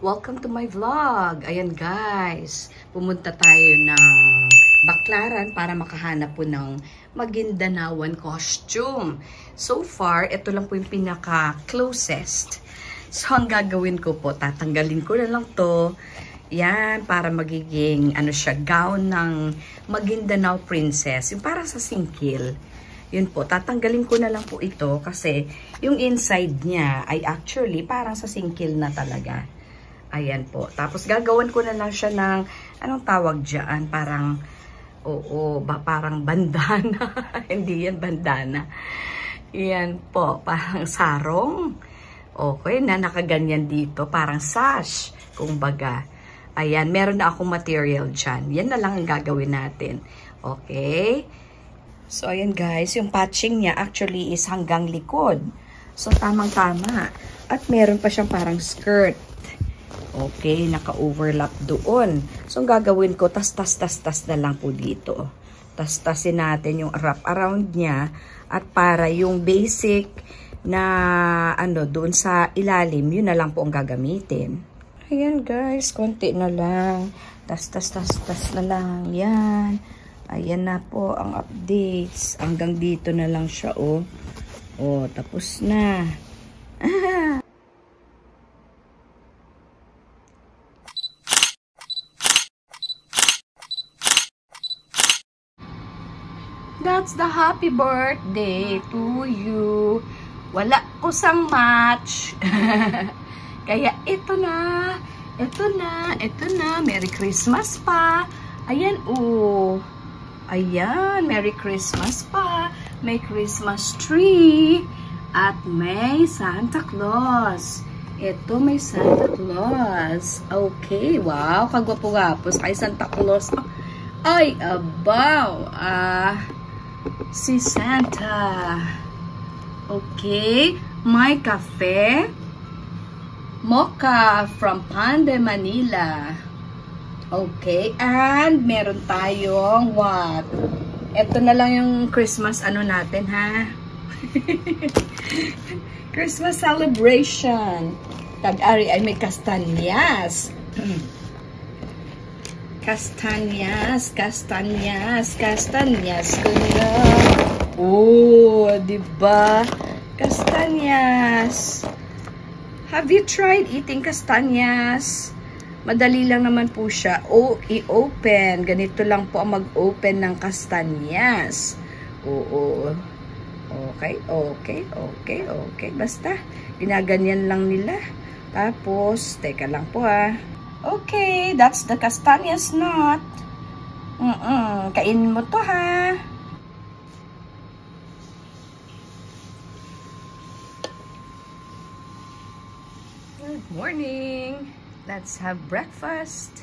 Welcome to my vlog. Ayan guys, pumunta tayo ng Baclaran para makahanap po ng Magindanaoan costume. So far, ito lang po yung pinaka-closest. So ang gagawin ko po, tatanggalin ko na lang to. Yan, para magiging ano siya, gown ng Maguindanao princess. Yung para sa singkil. Yun po, tatanggalin ko na lang po ito kasi yung inside niya ay actually parang sa singkil na talaga. Ayan po. Tapos gagawan ko na lang siya ng, anong tawag dyan? Parang, parang bandana. Hindi yan bandana. Yan po, parang sarong. Okay, na nakaganyan dito. Parang sash, kumbaga. Ayan, meron na akong material dyan. Yan na lang ang gagawin natin. Okay? So, ayan guys, yung patching niya actually is hanggang likod. So, tamang-tama. At meron pa siyang parang skirt. Okay, naka-overlap doon. So, ang gagawin ko, tas na lang po dito. Tas-tasin natin yung wrap around niya. At para yung basic na, doon sa ilalim, yun na lang po ang gagamitin. Ayan guys, konti na lang. Tas na lang. Yan. Ayan na po ang updates. Hanggang dito na lang siya, oh. Oh, tapos na. That's the happy birthday to you. Wala ko sang match. Kaya ito na. Merry Christmas pa. Ayan, oh. Ayan, Merry Christmas pa. May Christmas tree. At may Santa Claus. Ito may Santa Claus. Okay, wow. Kagwapo-gwapo kay Santa Claus. Ay, abaw. Si Santa. Okay. May cafe. Mocha from Pande, Manila. Okay. And meron tayong what? Ito na lang yung Christmas natin, ha? Christmas celebration. Tag-ari ay may kastanyas. Kastanyas ko na. Oh, diba? Kastanyas. Have you tried eating kastanyas? Madali lang naman po siya. I-open. Ganito lang po ang mag-open ng kastanyas. Oo. Okay. Basta, ginaganyan lang nila. Tapos, teka lang po Okay, that's the castañas nut. Kainin mo to, ha? Good morning. Let's have breakfast.